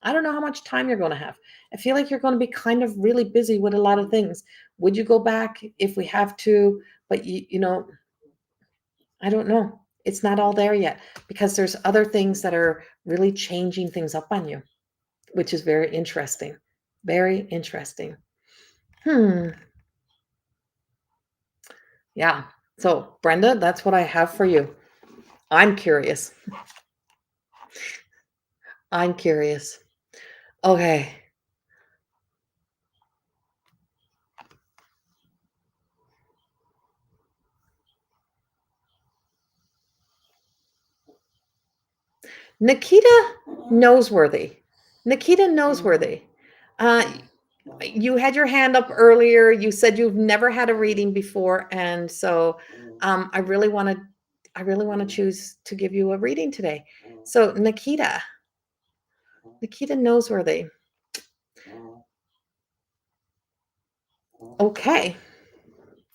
I don't know how much time you're going to have. I feel like you're going to be kind of really busy with a lot of things. Would you go back if we have to? But I don't know. It's not all there yet, because there's other things that are really changing things up on you, which is very interesting. Very interesting. Yeah. So, Brenda, that's what I have for you. I'm curious. I'm curious. Okay. Nikita Noseworthy. Nikita Noseworthy. You had your hand up earlier. You said you've never had a reading before, and so I really want to choose to give you a reading today. So Nikita Noseworthy. Okay.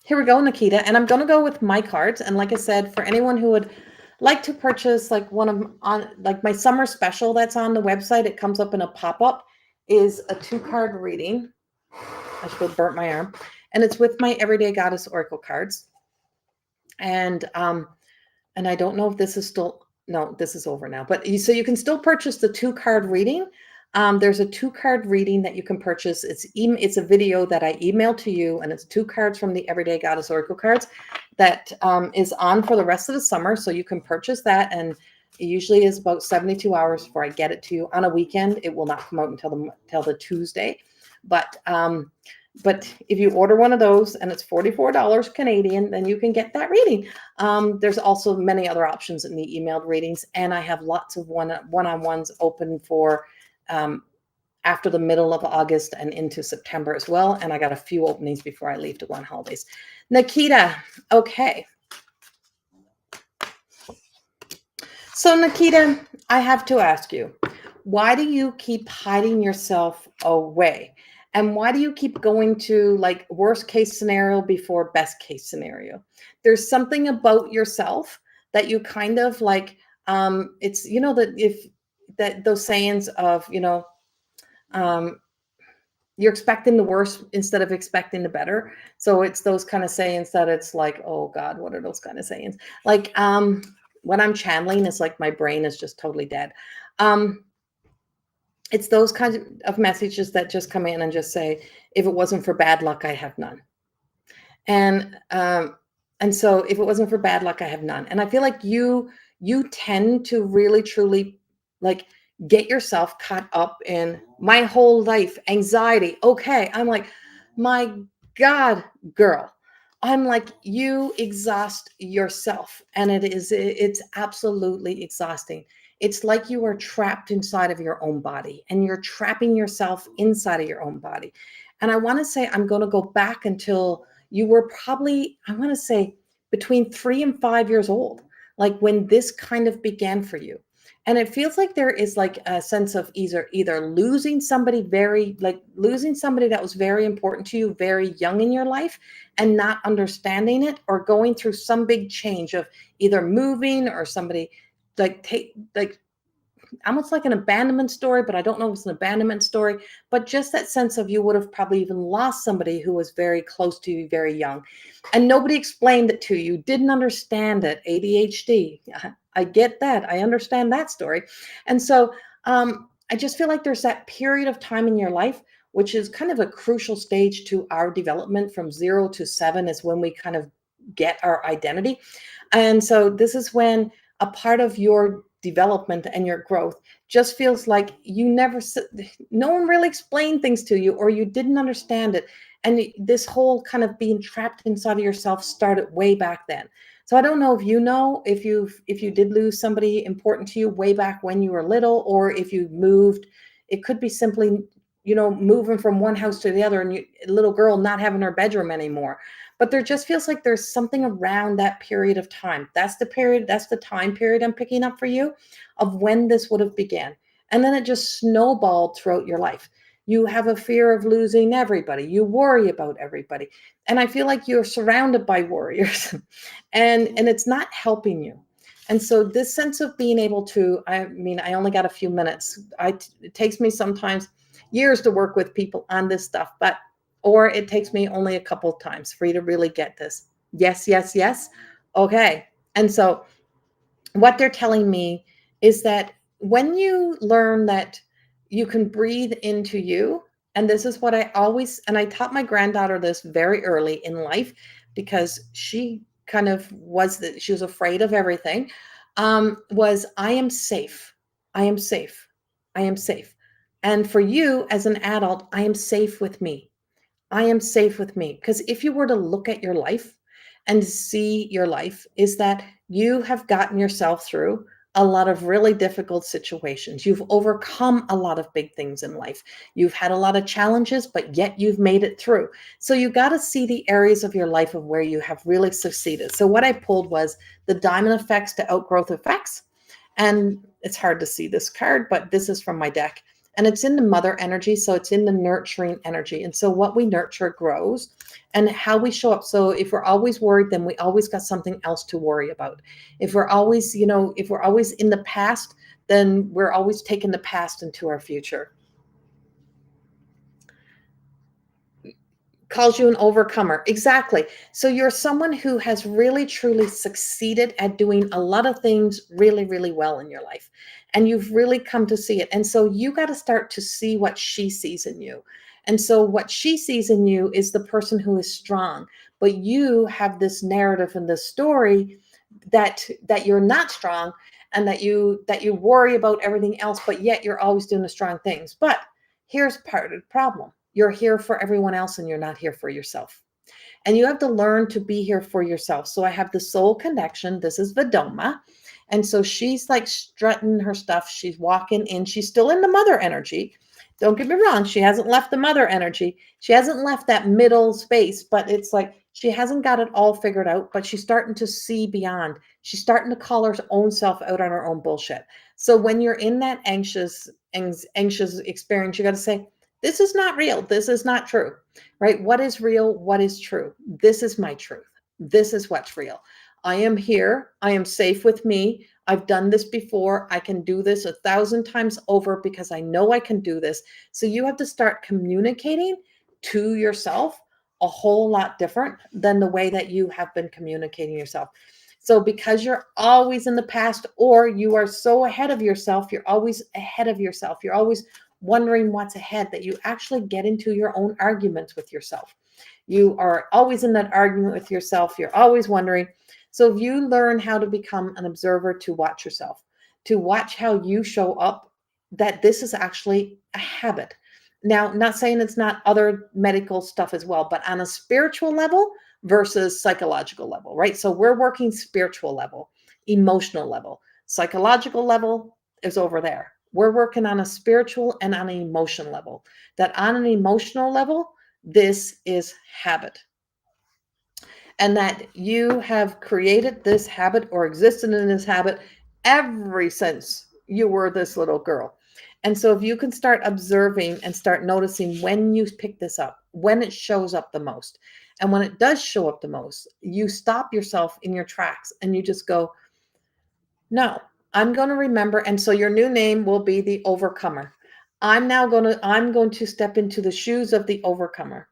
Here we go, Nikita. And I'm going to go with my cards. And like I said, for anyone who would like to purchase like one of on like my summer special that's on the website, it comes up in a pop-up, is a 2-card reading. I should have burnt my arm. And it's with my Everyday Goddess Oracle cards. And I don't know if this is still, no, this is over now. But so you can still purchase the 2-card reading. There's a 2-card reading that you can purchase. It's a video that I emailed to you, and it's 2 cards from the Everyday Goddess Oracle cards that is on for the rest of the summer. So you can purchase that, and it usually is about 72 hours before I get it to you. On a weekend, it will not come out until the Tuesday. But if you order one of those and it's $44 Canadian, then you can get that reading. There's also many other options in the emailed readings, and I have lots of one-on-ones open for after the middle of August and into September as well. And I got a few openings before I leave to go on holidays. Nikita, okay. So Nikita, I have to ask you, why do you keep hiding yourself away? And why do you keep going to like worst case scenario before best case scenario? There's something about yourself that you kind of like, it's, that those sayings of, you're expecting the worst instead of expecting the better. So it's those kind of sayings that it's like, oh God, what are those kind of sayings? Like, when I'm channeling, it's like my brain is just totally dead. It's those kinds of messages that just come in and just say, if it wasn't for bad luck, I have none. And so if it wasn't for bad luck, I have none. And I feel like you tend to really truly like get yourself caught up in my whole life anxiety. Okay, I'm like, my God, girl, I'm like, you exhaust yourself, and it's absolutely exhausting. It's like you are trapped inside of your own body, and you're trapping yourself inside of your own body. And I want to say, I'm going to go back until you were probably, I want to say, between 3 and 5 years old, like when this kind of began for you. And it feels like there is like a sense of either losing somebody that was very important to you very young in your life and not understanding it, or going through some big change of either moving or somebody like almost like an abandonment story, but I don't know if it's an abandonment story, but just that sense of you would have probably even lost somebody who was very close to you very young, and nobody explained it to you, didn't understand it. ADHD. I get that. I understand that story. And so I just feel like there's that period of time in your life, which is kind of a crucial stage to our development. From 0 to 7 is when we kind of get our identity. And so this is when a part of your development and your growth just feels like no one really explained things to you, or you didn't understand it. And this whole kind of being trapped inside of yourself started way back then. So I don't know if you did lose somebody important to you way back when you were little, or if you moved. It could be simply, moving from one house to the other, and a little girl not having her bedroom anymore. But there just feels like there's something around that period of time. That's the time period I'm picking up for you, of when this would have began. And then it just snowballed throughout your life. You have a fear of losing everybody. You worry about everybody. And I feel like you're surrounded by warriors and it's not helping you. And so this sense of being able to, I mean, I only got a few minutes. It takes me sometimes years to work with people on this stuff, or it takes me only a couple of times for you to really get this. Yes, yes, yes. Okay. And so what they're telling me is that when you learn that you can breathe into you, and this is what I taught my granddaughter this very early in life, because she kind of she was afraid of everything, was I am safe. I am safe. I am safe. And for you as an adult, I am safe with me. I am safe with me. Because if you were to look at your life and see your life, is that you have gotten yourself through a lot of really difficult situations. You've overcome a lot of big things in life. You've had a lot of challenges, but yet you've made it through. So you got to see the areas of your life of where you have really succeeded. So what I pulled was the diamond effects to outgrowth effects. And it's hard to see this card, but this is from my deck. And it's in the mother energy. So it's in the nurturing energy. And so what we nurture grows, and how we show up. So if we're always worried, then we always got something else to worry about. If we're always, if we're always in the past, then we're always taking the past into our future. Calls you an overcomer. Exactly. So you're someone who has really truly succeeded at doing a lot of things really, really well in your life. And you've really come to see it. And so you got to start to see what she sees in you. And so what she sees in you is the person who is strong. But you have this narrative and this story that you're not strong, and that you worry about everything else, but yet you're always doing the strong things. But here's part of the problem. You're here for everyone else and you're not here for yourself. And you have to learn to be here for yourself. So I have the soul connection. This is Vedoma. And so she's like strutting her stuff. She's walking in. She's still in the mother energy. Don't get me wrong. She hasn't left the mother energy. She hasn't left that middle space, but it's like she hasn't got it all figured out, but she's starting to see beyond. She's starting to call her own self out on her own bullshit. So when you're in that anxious experience, you got to say, this is not real. This is not true, right? What is real? What is true? This is my truth. This is what's real. I am here. I am safe with me. I've done this before. I can do this 1,000 times over because I know I can do this. So you have to start communicating to yourself a whole lot different than the way that you have been communicating yourself. So because you're always in the past, or you are so ahead of yourself, you're always ahead of yourself. You're always wondering what's ahead, that you actually get into your own arguments with yourself. You are always in that argument with yourself. You're always wondering. So if you learn how to become an observer, to watch yourself, to watch how you show up, that this is actually a habit. Now, not saying it's not other medical stuff as well, but on a spiritual level versus psychological level, right? So we're working spiritual level, emotional level, psychological level is over there. We're working on a spiritual and on an emotion level. That on an emotional level, this is habit. And that you have created this habit or existed in this habit ever since you were this little girl. And so if you can start observing and start noticing when you pick this up, when it shows up the most, and when it does show up the most, you stop yourself in your tracks and you just go, no, I'm going to remember. And so your new name will be the overcomer. I'm going to step into the shoes of the overcomer.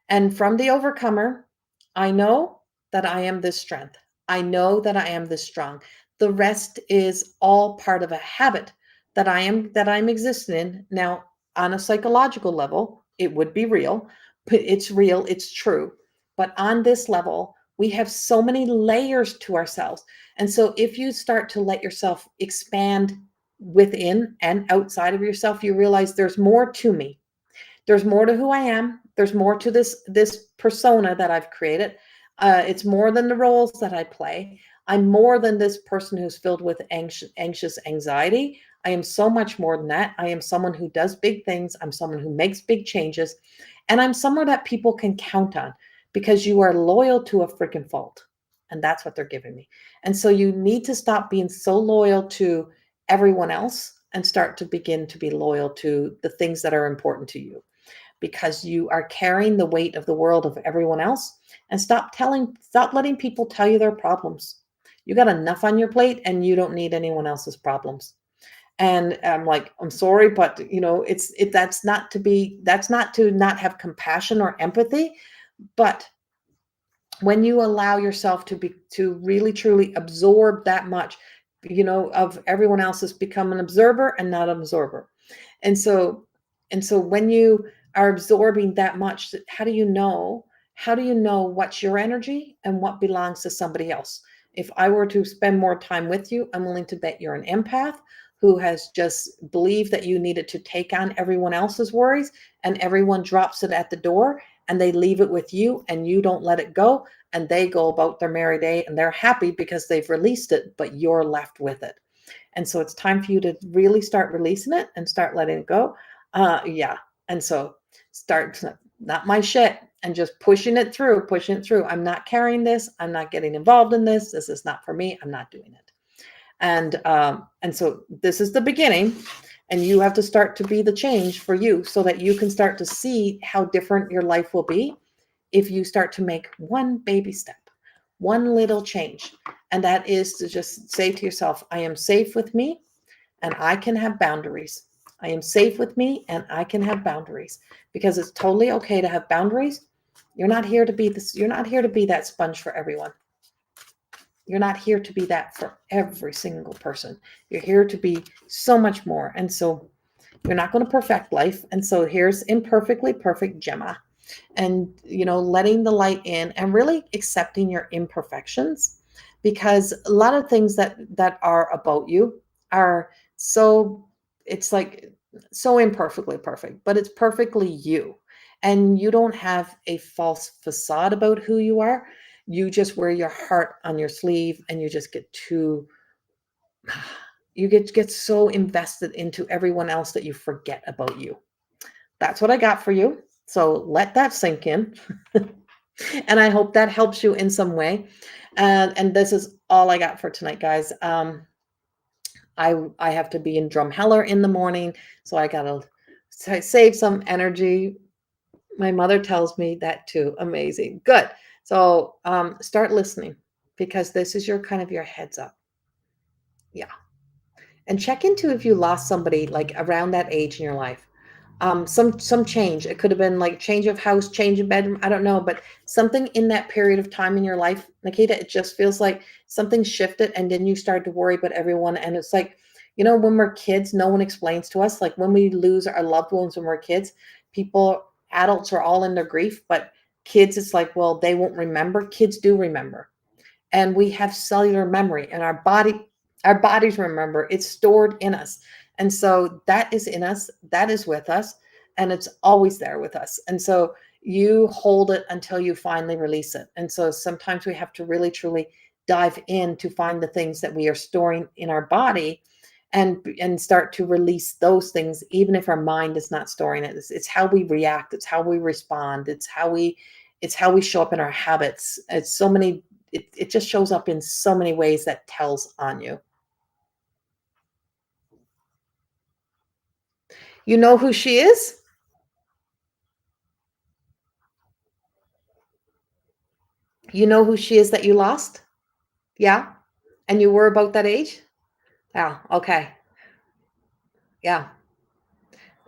And from the overcomer, I know that I am this strength. I know that I am this strong. The rest is all part of a habit that I'm existing in. Now, on a psychological level, it would be real, but it's real, it's true. But on this level, We have so many layers to ourselves. And so if you start to let yourself expand within and outside of yourself, you realize there's more to me. There's more to who I am. There's more to this persona that I've created. It's more than the roles that I play. I'm more than this person who's filled with anxious anxiety. I am so much more than that. I am someone who does big things. I'm someone who makes big changes. And I'm someone that people can count on because you are loyal to a freaking fault. And that's what they're giving me. And so you need to stop being so loyal to everyone else and start to begin to be loyal to the things that are important to you, because you are carrying the weight of the world of everyone else. And stop letting people tell you their problems. You got enough on your plate and you don't need anyone else's problems. And I'm like, I'm sorry, but that's not to not have compassion or empathy. But when you allow yourself to really truly absorb that much, of everyone else, has become an observer and not an absorber. And so and so when you are absorbing that much, how do you know what's your energy and what belongs to somebody else? If I were to spend more time with you, I'm willing to bet you're an empath who has just believed that you needed to take on everyone else's worries, and everyone drops it at the door and they leave it with you and you don't let it go, and they go about their merry day and they're happy because they've released it, but you're left with it. And so it's time for you to really start releasing it and start letting it go. Yeah. And so start, not my shit, and just pushing it through. I'm not carrying this. I'm not getting involved in this. This is not for me. I'm not doing it. And so this is the beginning, and you have to start to be the change for you so that you can start to see how different your life will be if you start to make one baby step, one little change. And that is to just say to yourself, I am safe with me and I can have boundaries. I am safe with me and I can have boundaries, because it's totally okay to have boundaries. You're not here to be this, you're not here to be that sponge for everyone. You're not here to be that for every single person. You're here to be so much more. And so you're not going to perfect life. And so here's imperfectly perfect Gemma. And letting the light in and really accepting your imperfections, because a lot of things that are about you are so, it's like so imperfectly perfect, but it's perfectly you. And you don't have a false facade about who you are. You just wear your heart on your sleeve, and you just get too you get so invested into everyone else that you forget about you. That's what I got for you. So let that sink in. And I hope that helps you in some way. And this is all I got for tonight, guys. I have to be in Drumheller in the morning, so I gotta save some energy. My mother tells me that too. Amazing. Good. So start listening, because this is your heads up. Yeah. And check into if you lost somebody like around that age in your life. Some change. It could have been like change of house, change of bedroom. I don't know, but something in that period of time in your life, Nikita, it just feels like something shifted, and then you start to worry about everyone. And it's like, when we're kids, no one explains to us. Like when we lose our loved ones when we're kids, adults are all in their grief, but kids, it's like, well, they won't remember. Kids do remember, and we have cellular memory, and our bodies remember. It's stored in us. And so that is in us, that is with us, and it's always there with us. And so you hold it until you finally release it. And so sometimes we have to really truly dive in to find the things that we are storing in our body, and start to release those things, even if our mind is not storing it. It's how we react, it's how we respond, it's how we show up in our habits. It just shows up in so many ways that tells on you. You know who she is? You know who she is that you lost? Yeah. And you were about that age? Yeah. Okay. Yeah.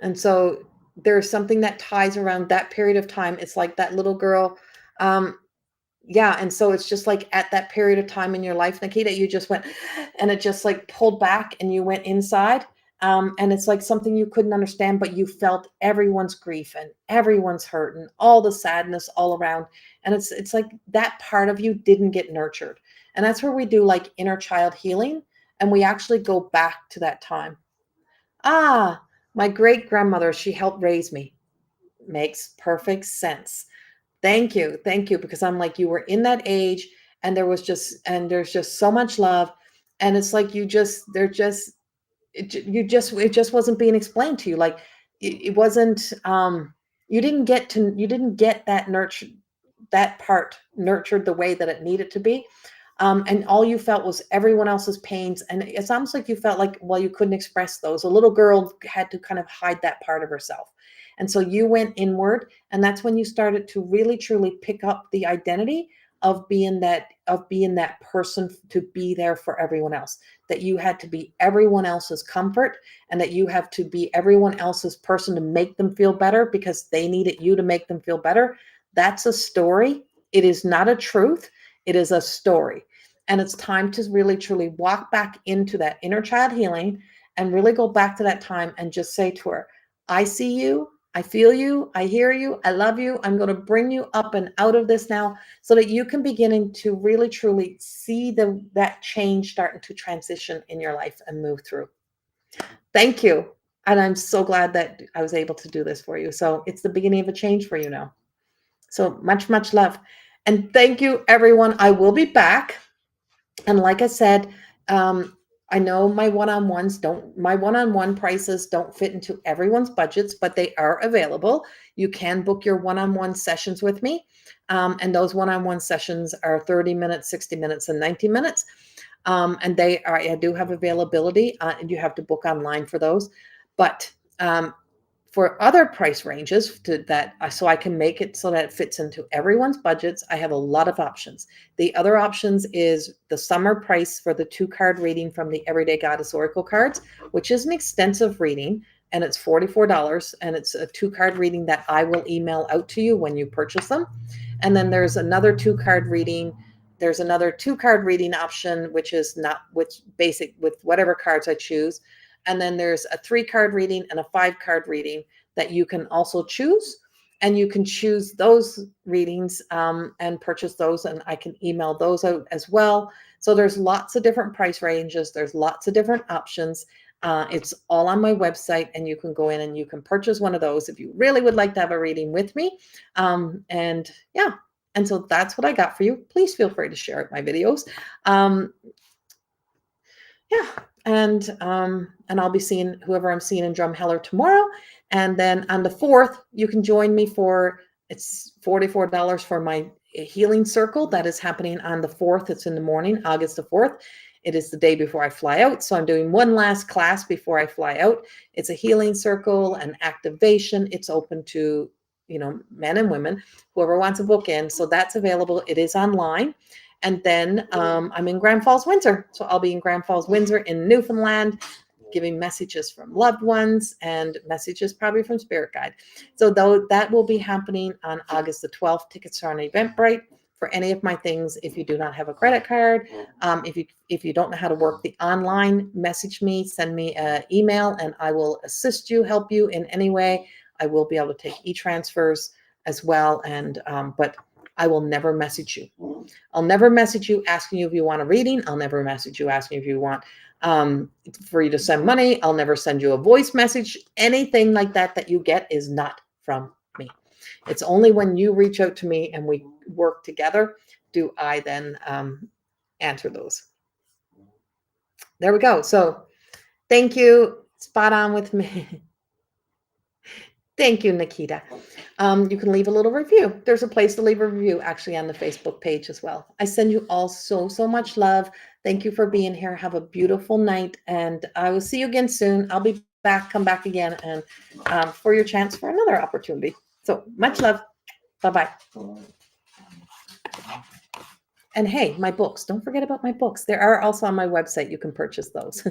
And so there's something that ties around that period of time. It's like that little girl. Um, yeah. And so it's just like at that period of time in your life, Nikita, you just went, and it just like pulled back and you went inside. And it's like something you couldn't understand, but you felt everyone's grief and everyone's hurt and all the sadness all around. And it's like that part of you didn't get nurtured. And that's where we do like inner child healing. And we actually go back to that time. Ah, my great grandmother, she helped raise me. Makes perfect sense. Thank you. Thank you. Because I'm like, you were in that age and there's just so much love. And it's like, it just wasn't being explained to you. Like it wasn't, you didn't get that nurture, that part nurtured the way that it needed to be. And all you felt was everyone else's pains. And it's almost like you felt like, well, you couldn't express those. A little girl had to kind of hide that part of herself. And so you went inward. And that's when you started to really, truly pick up the identity of being that person to be there for everyone else, that you had to be everyone else's comfort and that you have to be everyone else's person to make them feel better because they needed you to make them feel better. That's a story. It is not a truth. It is a story. And it's time to really truly walk back into that inner child healing and really go back to that time and just say to her, I see you. I feel you. I hear you. I love you. I'm going to bring you up and out of this now so that you can begin to really, truly see that change starting to transition in your life and move through. Thank you. And I'm so glad that I was able to do this for you. So it's the beginning of a change for you now. So much, much love. And thank you, everyone. I will be back. And like I said, I know my one-on-one prices don't fit into everyone's budgets, but they are available. You can book your one-on-one sessions with me. And those one-on-one sessions are 30 minutes, 60 minutes, and 90 minutes. And I do have availability, and you have to book online for those. But for other price ranges so I can make it so that it fits into everyone's budgets, I have a lot of options. The other options is the summer price for the 2-card reading from the Everyday Goddess Oracle cards, which is an extensive reading, and it's $44, and it's a 2-card reading that I will email out to you when you purchase them. And then there's another 2-card reading. There's another 2-card reading option, which is not basic with whatever cards I choose. And then there's a 3-card reading and a 5-card reading that you can also choose. And you can choose those readings and purchase those, and I can email those out as well. So there's lots of different price ranges. There's lots of different options. It's all on my website, and you can go in and you can purchase one of those if you really would like to have a reading with me. And yeah, and so that's what I got for you. Please feel free to share out my videos. Yeah, and I'll be seeing whoever I'm seeing in Drumheller tomorrow. And then on the 4th, you can join me it's $44 for my healing circle that is happening on the 4th. It's in the morning, August the 4th. It is the day before I fly out. So I'm doing one last class before I fly out. It's a healing circle and activation. It's open to, men and women, whoever wants to book in. So that's available. It is online. And then I'm in Grand Falls, Windsor. So I'll be in Grand Falls, Windsor in Newfoundland, giving messages from loved ones and messages probably from Spirit Guide. So that will be happening on August the 12th. Tickets are on Eventbrite for any of my things. If you do not have a credit card, if you don't know how to work the online, message me, send me an email, and I will assist you, help you in any way. I will be able to take e-transfers as well. And but I will never message you. I'll never message you asking you if you want a reading. I'll never message you asking if you want for you to send money. I'll never send you a voice message. Anything like that you get is not from me. It's only when you reach out to me and we work together do I then answer those. There we go. So thank you. Spot on with me. Thank you, Nikita. You can leave a little review. There's a place to leave a review actually on the Facebook page as well. I send you all so much love. Thank you for being here. Have a beautiful night, and I will see you again soon. I'll be back, come back again, and for your chance for another opportunity. So much love. Bye-bye. And hey, my books. Don't forget about my books. They are also on my website. You can purchase those.